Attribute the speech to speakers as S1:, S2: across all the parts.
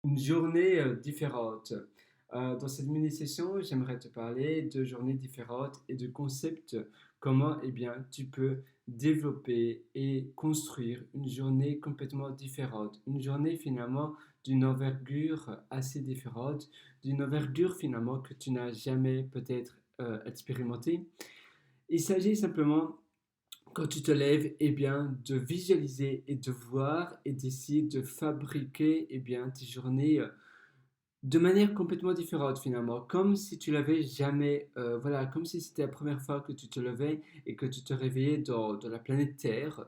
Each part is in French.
S1: Une journée différente. Dans cette mini-session, j'aimerais te parler de journées différentes et de concepts, comment tu peux développer et construire une journée complètement différente. Une journée finalement d'une envergure assez différente, d'une envergure finalement que tu n'as jamais peut-être expérimenté. Il s'agit simplement quand tu te lèves, de visualiser et de voir et d'essayer de fabriquer tes journées de manière complètement différente finalement, comme si tu l'avais jamais, voilà, comme si c'était la première fois que tu te levais et que tu te réveillais dans la planète Terre,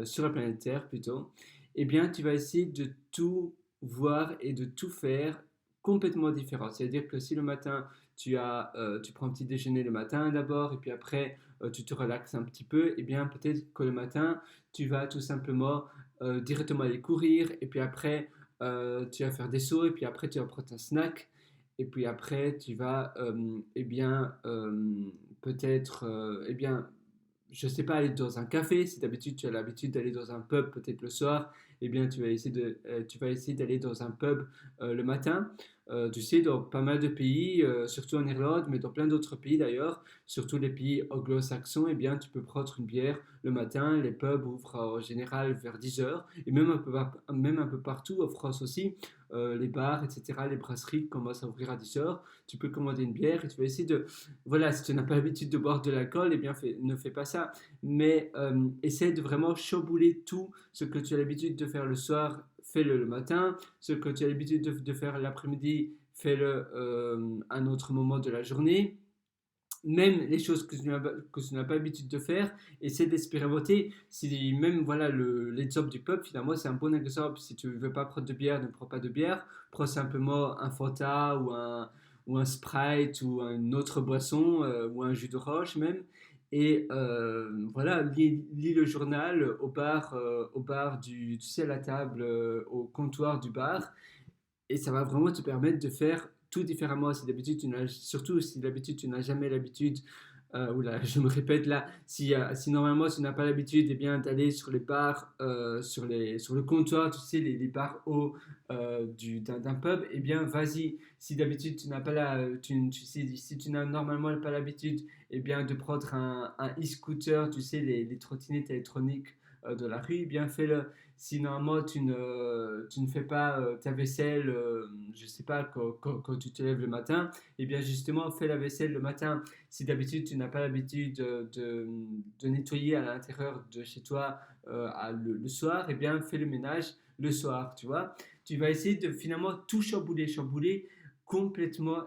S1: sur la planète Terre plutôt. Tu vas essayer de tout voir et de tout faire complètement différent. C'est-à-dire que si le matin tu prends un petit déjeuner le matin d'abord et puis après tu te relaxes un petit peu, peut-être que le matin tu vas tout simplement directement aller courir et puis après tu vas faire des sauts et puis après tu vas prendre un snack et puis après tu vas peut-être je sais pas, aller dans un café. Si d'habitude tu as l'habitude d'aller dans un pub peut-être le soir, tu vas essayer d'aller dans un pub le matin. Tu sais, dans pas mal de pays, surtout en Irlande, mais dans plein d'autres pays d'ailleurs, surtout les pays anglo-saxons, tu peux prendre une bière le matin. Les pubs ouvrent en général vers 10 heures et même un peu partout en France aussi. Les bars, etc., les brasseries commencent à ouvrir à 10 heures. Tu peux commander une bière et tu vas essayer de, voilà, si tu n'as pas l'habitude de boire de l'alcool, ne fais pas ça. Mais essaie de vraiment chambouler tout ce que tu as l'habitude de faire le soir, fais-le le matin. Ce que tu as l'habitude de faire l'après-midi, fais-le à un autre moment de la journée. Même les choses que tu n'as pas l'habitude de faire, essaie d'expérimenter. Si même voilà l'exemple du pub, finalement, c'est un bon exemple. Si tu ne veux pas prendre de bière, ne prends pas de bière. Prends simplement un Fanta ou un Sprite ou une autre boisson ou un jus d'orange même. Et voilà, lis le journal au bar tu sais, à la table, au comptoir du bar. Et ça va vraiment te permettre de faire tout différemment. Surtout si d'habitude tu n'as jamais l'habitude, oula, je me répète là, si normalement tu n'as pas l'habitude d'aller sur les bars, sur le comptoir, tu sais, les bars hauts d'un pub, vas-y. Si d'habitude tu n'as pas si tu n'as normalement pas l'habitude de prendre un e-scooter, tu sais, les trottinettes électroniques de la rue, fais-le. Si normalement tu ne fais pas ta vaisselle, je sais pas, quand tu te lèves le matin, justement fais la vaisselle le matin. Si d'habitude tu n'as pas l'habitude de nettoyer à l'intérieur de chez toi le soir, fais le ménage le soir, tu vois. Tu vas essayer de finalement tout chambouler complètement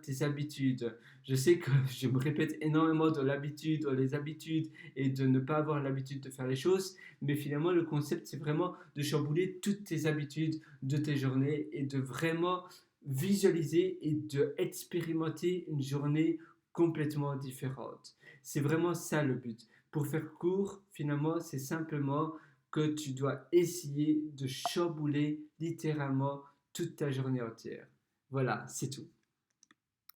S1: tes habitudes. Je sais que je me répète énormément dans les habitudes et de ne pas avoir l'habitude de faire les choses, mais finalement, le concept, c'est vraiment de chambouler toutes tes habitudes de tes journées et de vraiment visualiser et de expérimenter une journée complètement différente. C'est vraiment ça le but. Pour faire court, finalement, c'est simplement que tu dois essayer de chambouler littéralement toute ta journée entière. Voilà, c'est tout.